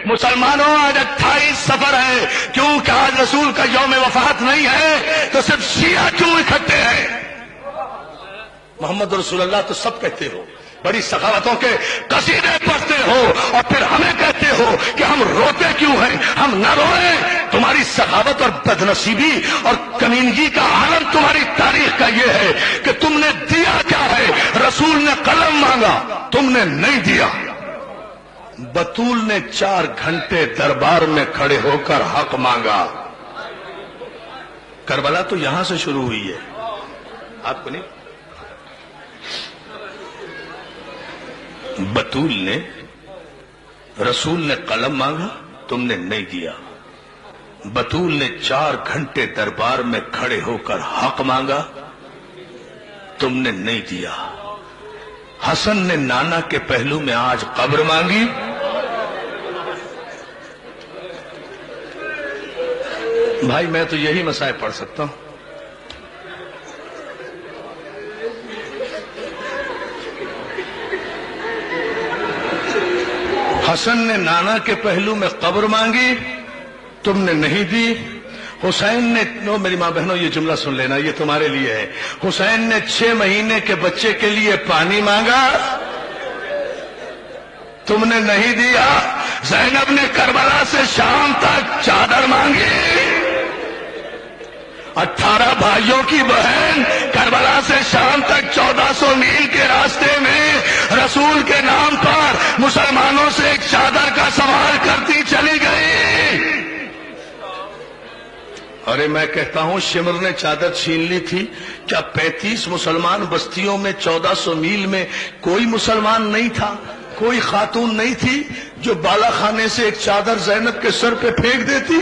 مسلمانوں آج 28 سفر ہے، کیوں کہ آج رسول کا یوم وفات نہیں ہے تو صرف شیعہ کیوں اکٹھے ہیں؟ محمد رسول اللہ تو سب کہتے ہو، بڑی سخاوتوں کے قصیدے پڑھتے ہو، اور پھر ہمیں کہتے ہو کہ ہم روتے کیوں ہیں؟ ہم نہ روئیں۔ تمہاری سخاوت اور بدنصیبی اور کمینگی کا عالم تمہاری تاریخ کا یہ ہے کہ تم نے دیا کیا ہے؟ رسول نے قلم مانگا، تم نے نہیں دیا۔ بطول نے 4 گھنٹے دربار میں کھڑے ہو کر حق مانگا۔ کربلا تو یہاں سے شروع ہوئی ہے، آپ کو نہیں؟ بطول نے، رسول نے قلم مانگا، تم نے نہیں دیا۔ بطول نے 4 گھنٹے دربار میں کھڑے ہو کر حق مانگا، تم نے نہیں دیا۔ حسن نے نانا کے پہلو میں آج قبر مانگی، بھائی میں تو یہی مسائل پڑھ سکتا ہوں۔ حسن نے نانا کے پہلو میں قبر مانگی، تم نے نہیں دی۔ حسین نے، میری ماں بہنوں یہ جملہ سن لینا، یہ تمہارے لیے ہے۔ حسین نے 6 مہینے کے بچے کے لیے پانی مانگا، تم نے نہیں دیا۔ زینب نے کربلا سے شام تک چادر مانگی۔ 18 بھائیوں کی بہن کربلا سے شام تک 1400 میل کے راستے میں رسول کے نام پر مسلمانوں سے ایک چادر کا سوال کرتی چلی گئی۔ ارے میں کہتا ہوں شمر نے چادر چھین لی تھی، کیا 35 مسلمان بستیوں میں 1400 میل میں کوئی مسلمان نہیں تھا؟ کوئی خاتون نہیں تھی جو بالا خانے سے ایک چادر زینب کے سر پہ پھینک دیتی؟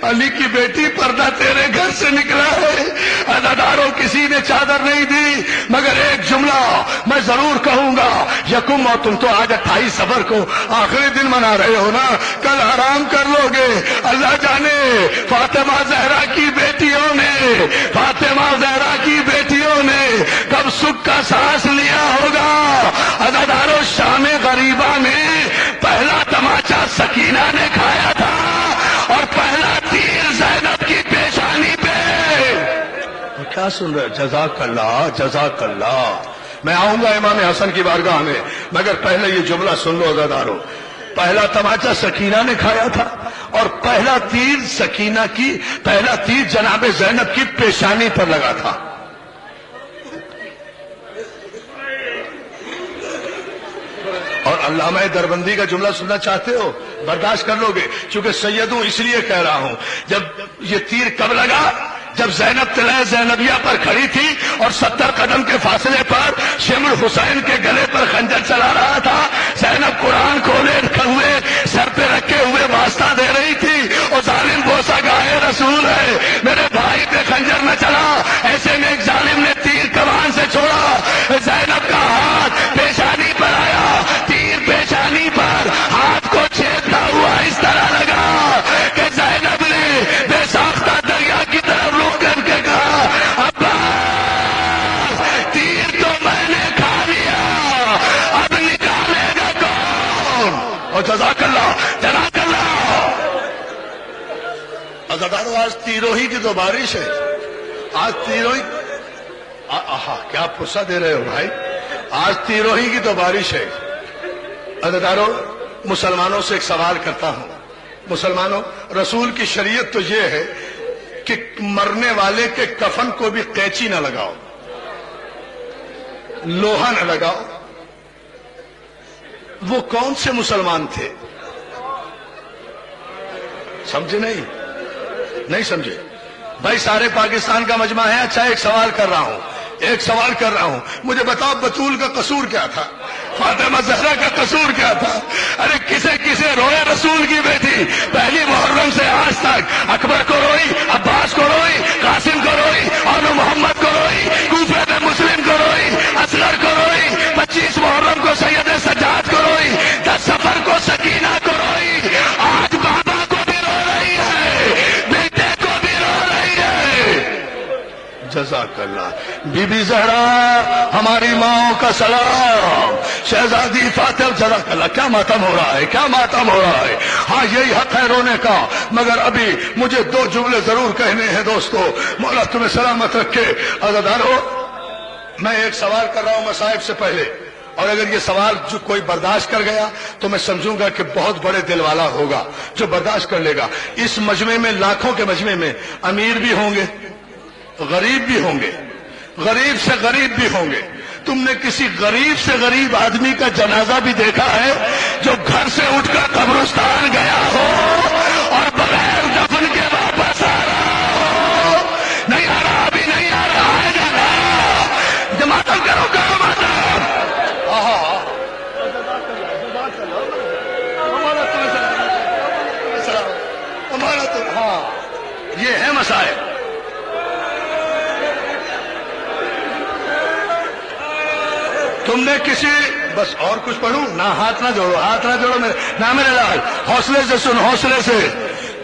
علی کی بیٹی پردہ تیرے گھر سے نکلا ہے، عزاداروں کسی نے چادر نہیں دی، مگر ایک جملہ میں ضرور کہوں گا، یکم، اور تم تو آج 28 صفر کو آخری دن منا رہے ہو نا، کل آرام کر لو گے۔ اللہ جانے فاطمہ زہرا کی بیٹیوں نے، فاطمہ زہرا کی بیٹیوں نے کب سکھ کا سانس لیا ہوگا۔ عزاداروں شام غریبہ میں پہلا تماچا سکینہ نے کھایا تھا، اور پہلا تیر زینب کی پیشانی پہ۔ کیا سن رہے؟ جزاک اللہ، جزاک اللہ۔ میں آؤں گا امام حسن کی بارگاہ میں، مگر پہلے یہ جملہ سن لو عزادارو، پہلا تماچا سکینہ نے کھایا تھا، اور پہلا تیر سکینہ کی، پہلا تیر جناب زینب کی پیشانی پر لگا تھا۔ اور علامہ دربندی کا جملہ سننا چاہتے ہو؟ برداشت کر لو گے، چونکہ سیدوں اس لیے کہہ رہا ہوں، جب یہ تیر کب لگا؟ جب زینب طلع زینبیہ پر کھڑی تھی اور 70 قدم کے فاصلے پر شمر حسین کے گلے پر خنجر چلا رہا تھا، زینب قرآن کھولے ہوئے سر پہ رکھے ہوئے واسطہ دے رہی تھی، اور ظالم بوسا گائے رسول ہے میرے بھائی پہ خنجر نہ چلا۔ ایسے میں ایک ظالم نے تیر کمان سے چھوڑا، زینب کا ہاتھ پیشانی پر آیا، تیر پیشانی پر ہاتھ کو چھیدتا ہوا اس طرح لگا کہ زینب نے بے ساختہ دریا کی طرف رخ کر کے کہا، عباس تیر تو میں نے کھا لیا، اب نکالے گا کون؟ اور جزاک اللہ، جزاک اللہ۔ عزادارو آج تیروہی کی تو بارش ہے، آج تیروہی، کیا پرسہ دے رہے ہو بھائی، آج تیروہی کی تو بارش ہے۔ عزادارو مسلمانوں سے ایک سوال کرتا ہوں، مسلمانوں، رسول کی شریعت تو یہ ہے کہ مرنے والے کے کفن کو بھی قینچی نہ لگاؤ، لوہا نہ لگاؤ۔ وہ کون سے مسلمان تھے؟ سمجھے نہیں سمجھے بھائی؟ سارے پاکستان کا مجمع ہے۔ اچھا ایک سوال کر رہا ہوں، مجھے بتاؤ بطول کا قصور کیا تھا؟ فاطمہ زہرا کا قصور کیا تھا؟ ارے کسے روئے رسول کی بیٹی؟ پہلی محرم سے آج تک اکبر کو روئی، عباس کو روئی، قاسم کو روئی، اور محمد کو روئی، کوفہ میں مسلم کو روئی، اصغر کو روئی، 25 محرم کو سید سجاد کو روئی، 10 صفر کو سکینہ کو روئی، آج بابا کو بھی رو رہی ہے، بیٹے کو بھی رو رہی ہے۔ جزاک اللہ۔ بی بی زہرا ہماری ماں کا سلام، شہزادی فاطمہ، جزاک اللہ۔ کیا ماتم ہو رہا ہے، کیا ماتم ہو رہا ہے۔ ہاں یہی حق ہے رونے کا، مگر ابھی مجھے 2 جملے ضرور کہنے ہیں دوستو، مولا تمہیں سلامت رکھے۔ عزیزانو، میں ایک سوال کر رہا ہوں مصائب سے پہلے، اور اگر یہ سوال جو کوئی برداشت کر گیا تو میں سمجھوں گا کہ بہت بڑے دل والا ہوگا جو برداشت کر لے گا۔ اس مجمع میں، لاکھوں کے مجمع میں، امیر بھی ہوں گے، غریب بھی ہوں گے، غریب سے غریب بھی ہوں گے۔ تم نے کسی غریب سے غریب آدمی کا جنازہ بھی دیکھا ہے جو گھر سے اٹھ کر قبرستان گیا ہو اور بغیر دفن کے واپس آ رہا ہو؟ نہیں آ رہا، ابھی نہیں آ رہا ہے جانا، جماعتم کرو کرو ماتم۔ ہاں یہ ہے مسائل۔ تم نے کسی، بس اور کچھ پڑھوں نہ، ہاتھ نہ جوڑو، ہاتھ نہ جوڑو میرے لال، حوصلے سے سن، حوصلے سے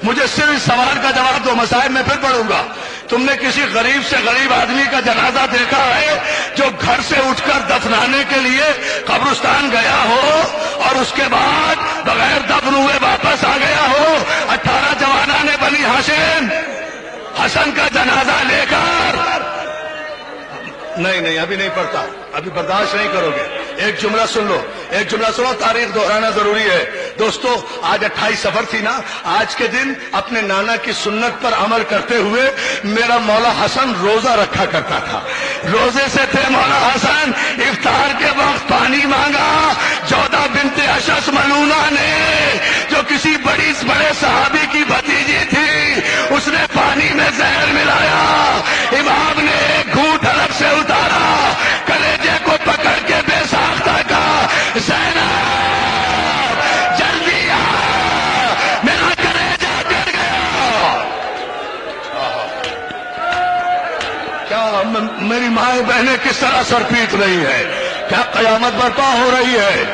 مجھے صرف اس سوال کا جواب دو، مسائل میں پھر پڑھوں گا۔ تم نے کسی غریب سے غریب آدمی کا جنازہ دیکھا ہے جو گھر سے اٹھ کر دفنانے کے لیے قبرستان گیا ہو اور اس کے بعد بغیر دفن ہوئے واپس آ گیا ہو؟ 18 جوانان بنی ہاشم حسن کا جنازہ لے کر؟ نہیں ابھی نہیں پڑھتا، ابھی برداشت نہیں کرو گے۔ ایک جملہ سن لو، ایک جملہ سنو، تاریخ دہرانا ضروری ہے دوستو۔ آج 28 صفر تھی نا، آج کے دن اپنے نانا کی سنت پر عمل کرتے ہوئے میرا مولا حسن روزہ رکھا کرتا تھا، روزے سے تھے مولا حسن۔ افطار کے وقت پانی مانگا، جودہ بنت اشعث ملونہ نے، جو کسی بڑے صحابی کی بھتیجی تھی، اس نے پانی میں زہر ملایا، امام نے ایک گھونٹ حلق سے اتارا، کلیجے کو پکڑ کے بے ساختہ کہا، زینب جلدی آ، میرا کلیجہ گر گیا۔ کیا میری مائیں بہنیں کس طرح سر پیٹ رہی ہے؟ کیا قیامت برپا ہو رہی ہے؟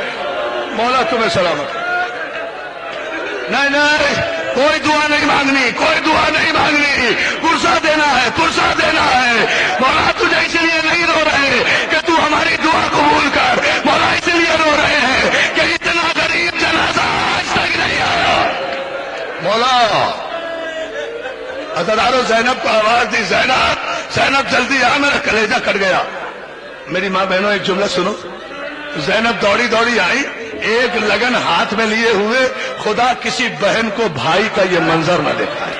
مولا تمہیں سلامت۔ نہیں کوئی دعا نہیں مانگنی، کوئی دعا نہیں مانگنی، پرسہ دینا ہے، پرسہ دینا ہے۔ مولا تجھے اس لیے نہیں رو رہے کہ تو ہماری دعا قبول کر، مولا اس لیے رو رہے ہیں کہ اتنا غریب جنازہ آج تک نہیں آیا۔ مولا عزادارو، زینب کو آواز دی، زینب جلدی آ، میرا کلیجہ کٹ گیا۔ میری ماں بہنوں ایک جملہ سنو، زینب دوڑی آئی، ایک لگن ہاتھ میں لیے ہوئے، خدا کسی بہن کو بھائی کا یہ منظر نہ دکھائے۔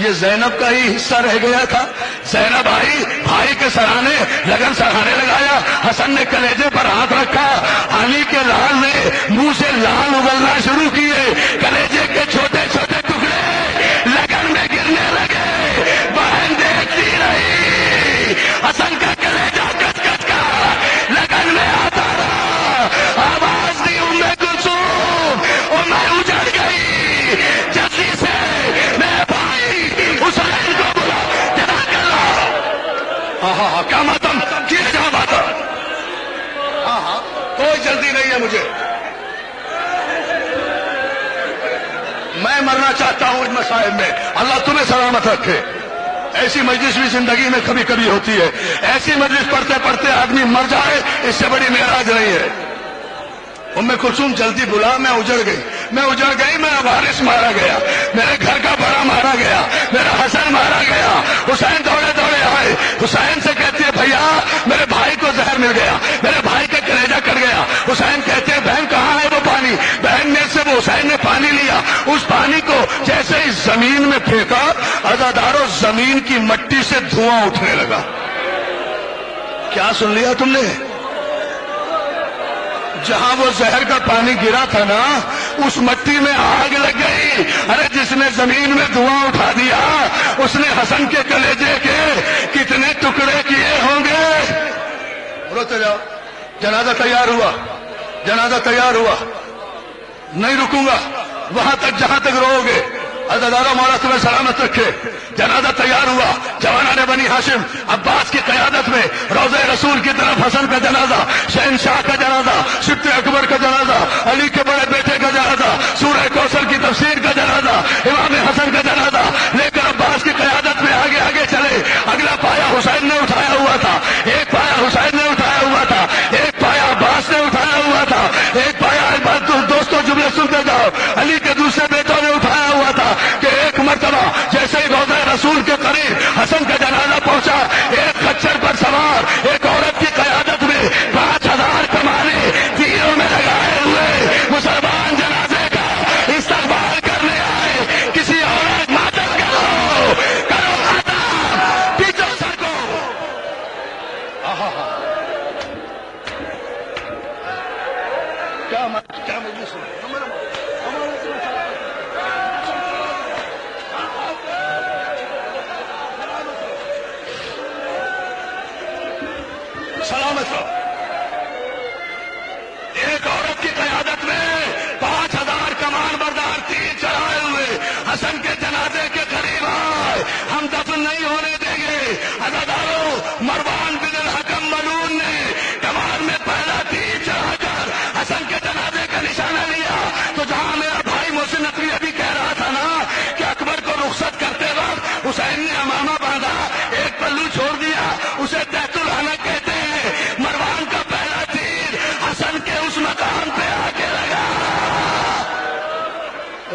یہ زینب کا ہی حصہ رہ گیا تھا۔ زینب آئی، بھائی کے سرانے لگن سرانے لگایا، حسن نے کلیجے پر ہاتھ رکھا، علی کے لال نے منہ سے لال اگلنا شروع کیے، کلیجے کے چھوٹے چھوٹے ٹکڑے لگن میں گرنے لگے۔ بہن دیکھتی رہی، حسن کا کلیجہ کچ کچ کا لگن میں آتا رہا، آواز دی ام کلثوم، اور میں اجڑ گئی، جلدی سے میرے بھائی حسین کو بلا، جدا کر لا۔ ہاں کیا ماتم کیے جا ماتم؟ ہاں کوئی جلدی نہیں ہے مجھے، میں مرنا چاہتا ہوں ان مسائل میں۔ اللہ تمہیں سلامت رکھے۔ ایسی مجلس بھی زندگی میں کبھی کبھی ہوتی ہے، ایسی مجلس پڑھتے پڑھتے آدمی مر جائے، اس سے بڑی معراج نہیں ہے۔ ام کلثوم جلدی بلا، میں اجڑ گئی، میرا وارث مارا گیا، میرے گھر کا بڑا مارا گیا، میرا حسن مارا گیا۔ حسین دوڑے آئے، حسین سے کہتے ہیں بھیا میرے بھائی کو زہر مل گیا، میرے بھائی کا کلیجہ کٹ گیا۔ حسین کہتے ہیں بہن کہاں ہے وہ پانی؟ بہن میں سے وہ حسین نے پانی لیا، اس پانی کو جیسے ہی زمین میں پھینکا، عزادارو زمین کی مٹی سے دھواں اٹھنے لگا۔ کیا سن لیا تم نے؟ جہاں وہ زہر کا پانی گرا تھا نا، اس مٹی میں آگ لگ گئی۔ ارے جس نے زمین میں دھواں اٹھا دیا، اس نے حسن کے کلیجے کے کتنے ٹکڑے کیے ہوں گے؟ روتے جاؤ، جنازہ تیار ہوا، نہیں رکوں گا وہاں تک جہاں تک رو گے۔ عزادارو مولا تمہیں سلامت رکھے۔ جنازہ تیار ہوا، جوانان بنی ہاشم عباس کی قیادت میں روضہ رسول کی طرف حسن کا جنازہ، شہنشاہ کا جنازہ، سبط اکبر کا جنازہ، علی کے بڑے بیٹے کا جنازہ، سورہ کوثر کی تفسیر کا جنازہ، امام حسن کا جنازہ لے کر عباس کی قیادت میں آگے چلے۔ اگلا پایا حسین نے اٹھایا ہوا تھا، ایک پایا حسین نے اٹھایا ہوا تھا، ایک پایا عباس نے اٹھایا ہوا تھا، ایک پایا دوستوں جملے سنتے جاؤ، علی کے دوسرے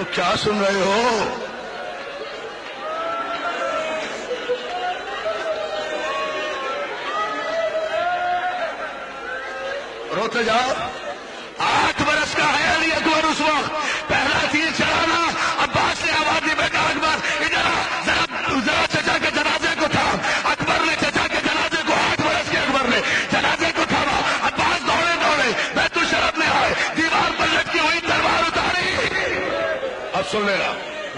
وہ کیا سن رہے ہو؟ روتے جاؤ. 8 برس کا ہے علی اکبر اس وقت. پہلا تیر چلانا. عباس نے آواز دی بیٹا اکبر ادھر ذرا چچا کے جنازے کو تھام. اکبر نے چچا کے جنازے کو 8 برس کے اکبر نے جنازے کو تھاما. عباس دوڑے دوڑے بیت الشرف میں آئے. دیوار پر لٹکی ہوئی تلوار اتاری. اب سن لینا.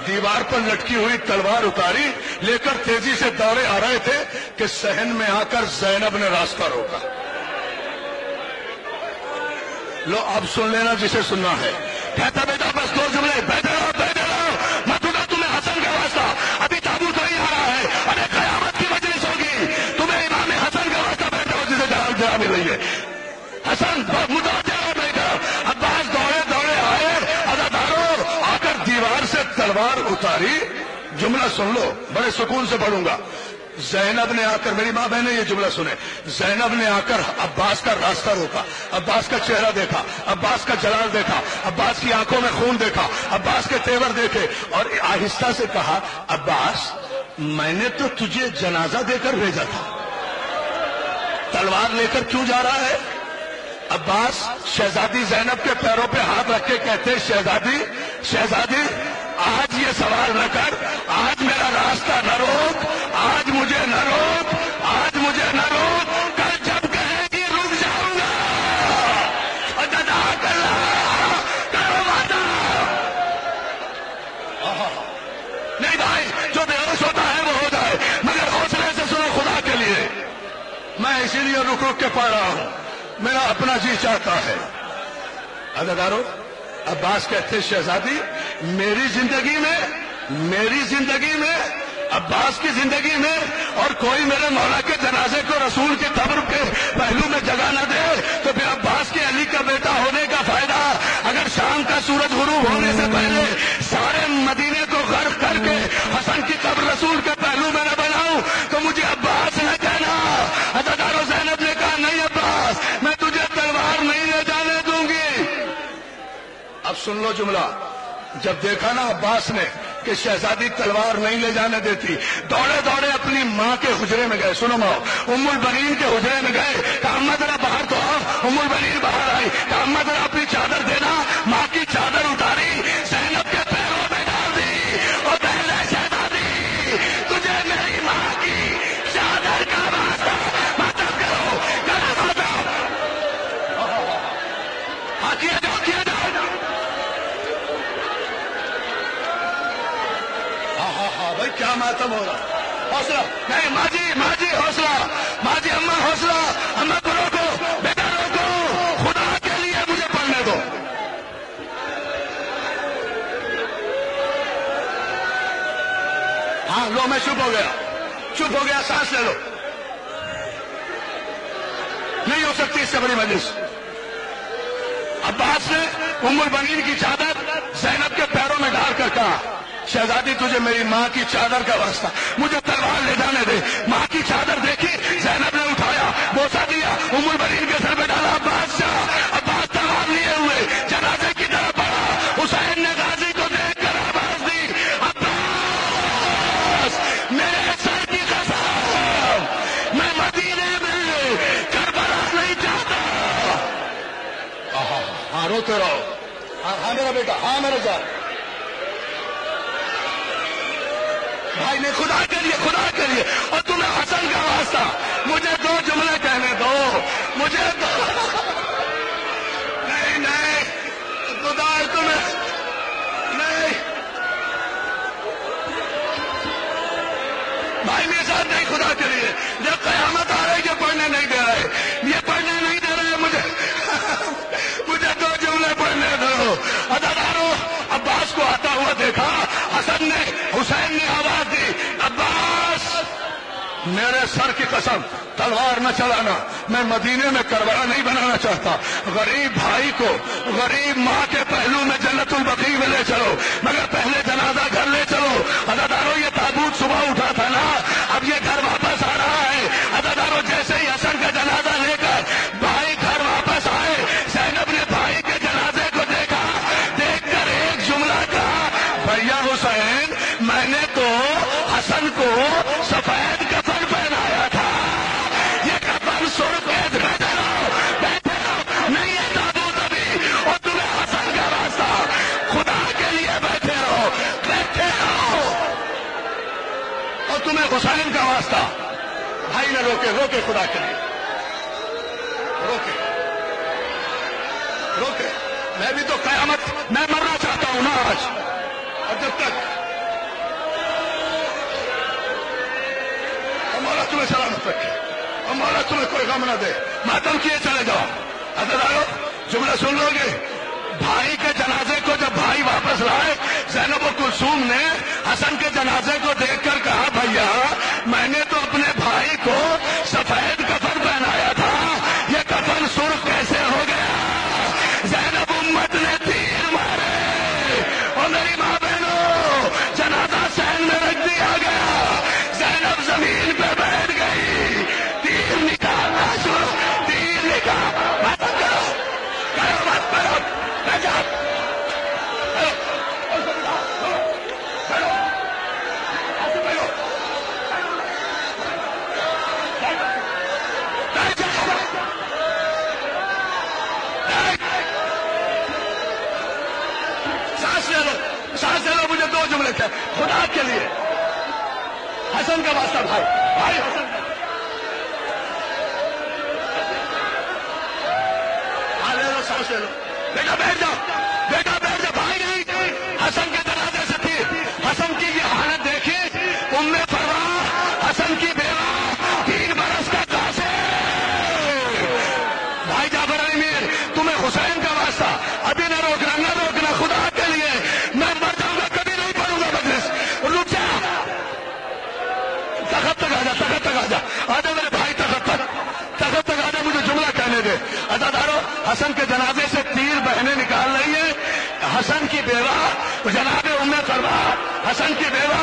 دیوار پر لٹکی ہوئی تلوار اتاری لے کر تیزی سے دوڑے آ رہے تھے کہ صحن میں آ کر زینب نے راستہ روکا. لو اب سن لینا جسے سننا ہے. کہتا بیٹا بس 2 جملے. بیٹھے رہو میں تمہیں حسن کا واسطہ. ابھی تابوت نہیں آ رہا ہے. ارے قیامت کی مجلس ہوگی. تمہیں امام حسن کا واسطہ. بیٹھا جسے جگہ مل رہی ہے. حسن متوجہ بیٹا. عباس دوڑے دوڑے آئے. عزادارو آ کر دیوار سے تلوار اتاری. جملہ سن لو بڑے سکون سے پڑھوں گا. زینب نے آ کر, میری ماں بہنیں یہ جملہ سنے, زینب نے آ کر عباس کا راستہ روکا. عباس کا چہرہ دیکھا, عباس کا جلال دیکھا, عباس کی آنکھوں میں خون دیکھا, عباس کے تیور دیکھے اور آہستہ سے کہا عباس میں نے تو تجھے جنازہ دے کر بھیجا تھا, تلوار لے کر کیوں جا رہا ہے؟ عباس شہزادی زینب کے پیروں پہ ہاتھ رکھ کے کہتے شہزادی آج یہ سوال نہ کر, آج میرا راستہ نہ روک, آج مجھے نہ روک, آج مجھے نہ روک. کل جب کہے گی رک جاؤں گا. ادا کر کرو وعدہ. نہیں بھائی جو بے ہوش ہوتا ہے وہ ہو جائے, مگر حوصلے سے سنو خدا کے لیے. میں اسی لیے رک رک کے پڑھ رہا ہوں, میرا اپنا جی چاہتا ہے. ادادارو عباس کہتے شہزادی میری زندگی میں عباس کی زندگی میں اور کوئی میرے مولا کے جنازے کو رسول کے قبر کے پہلو میں جگہ نہ دے تو پھر عباس کے علی کا بیٹا ہونے کا فائدہ. اگر شام کا سورج غروب ہونے سے پہلے سارے مدینے کو غرق کر کے حسن کی قبر رسول کے پہلو میں نہ بناؤں تو مجھے عباس نہ کہنا. عزادارو زینب نے کہا نہیں عباس میں تجھے تلوار نہیں لے جانے دوں گی. اب سن لو جملہ. جب دیکھا نا عباس نے کہ شہزادی تلوار نہیں لے جانے دیتی, دوڑے دوڑے اپنی ماں کے حجرے میں گئے. سنو ماں, ام البنین کے حجرے میں گئے. کہا اماں ذرا باہر تو آؤ. ام البنین باہر آئی. کہا اماں ذرا اپنی چادر دینا. ماں کی چادر اتاری, زینب کے پیروں میں ڈال دی. اور پہلے شہزادی تجھے میری ماں کی چادر کا واسطہ ماتم کرو کرا ماتم. ہاں کیا جاؤ کیا جاؤ. بھائی کیا ماتم ہو رہا. حوصلہ نہیں ماں جی حوصلہ. ماں جی اماں حوصلہ. اماں کو روکو, بیٹا روکو, خدا کے لیے مجھے پڑھنے دو. ہاں لو میں چپ ہو گیا. سانس لے لو. نہیں ہو سکتی اس سے بڑی مجلس. عباس نے ام البنین کی چادر زینب کے پیروں میں ڈال کر کہا شہزادی تجھے میری ماں کی چادر کا واسطہ مجھے تلوار لے جانے دے. ماں کی چادر دیکھی, زینب نے اٹھایا, بوسا دیا, ام البنین کے سر پہ ڈالا. عباس تلوار لیے ہوئے جنازے کی طرف بڑھا. حسین نے غازی کو دیکھ کر آواز دی عباس میرے سر کی قسم میں مدینے میں کربلا نہیں چاہتا. ہاں روتے رہو. ہاں میرا بیٹا, ہاں میرا جان. بھائی نے خدا کے لیے اور تمہیں حسن کا واسطہ مجھے 2 جملے کہنے دو. مجھے نہیں خدا تمہیں نہیں. بھائی میرے ساتھ نہیں خدا کے لیے. جب قیامت آ رہی یہ پڑھنے نہیں دے رہے مجھے 2 جملے پڑھنے دو. عزادارو عباس کو آتا ہوا دیکھا. حسین نے آواز دی عباس میرے سر کی قسم تلوار نہ چلانا. میں مدینے میں کربلا نہیں بنانا چاہتا. غریب بھائی کو غریب ماں کے پہلو میں جنت البقیع میں لے چلو, مگر پہلے جنازہ گھر لے چلو. عزادارو یہ تابوت صبح اٹھا تھا نا, اب یہ گھر واپس آ رہا ہے. عزادارو جیسے ہی حسن کا جنازہ لے کر بھائی گھر واپس آئے, زینب نے بھائی کے جنازے کو دیکھا. دیکھ کر ایک جملہ کہا تمہیں حسین کا واسطہ بھائی نے روکے روکے خدا کے لیے روکے روکے. میں بھی تو قیامت میں مرنا چاہتا ہوں نا آج. اور جب تک مولا تمہیں سلامت رکھے اور مولا تمہیں کوئی غم نہ دے. ماتم کیے چلے جاؤ. عزیزانو جملہ سن لو گے. بھائی کے جنازے کو جب بھائی واپس لائے زینب و کلثوم نے حسن کے جنازے کو دیکھ کر کہا بھیا میں نے تو اپنے بھائی کو سفید کفن پہنایا تھا یہ کفن سرخ کیسے ہو گیا. زینب امت نے تیر مارے اور میری ماں بہنوں جنازہ سین میں رکھ دیا گیا. زینب زمین پہ بیٹھ گئی. تیر نکالنا شروع تیر نکال سانس لے لو. مجھے دو جملے تھے خدا کے لیے. حسن کا واسطہ بھائی بھائی حسن کا لے لو. سانس لے لو. بیٹا بیٹھ جاؤ بیٹا بیٹھ جاؤ. بھائی نہیں حسن کے جنازے سے تھی. حسن کی یہ حالت دیکھی. ام فروا حسن کی بیوہ 3 برس کا قاصر. بھائی جعفر علی میر تمہیں حسین کا واسطہ ابھی نہ روکنا نہ روکنا خدا کے لیے. میں مر جاؤں گا کبھی نہیں پڑھوں گا مجلس. رک جا. تخت تک آ جا تخت تک آ جا. آجا میرے بھائی تخت تک آ جا. مجھے جملہ کہنے دے. عزادارو حسن کے جنازے سے 3 بہنیں نکال رہی ہیں. حسن کی بیوہ جناب ام فروا حسن کی بیوہ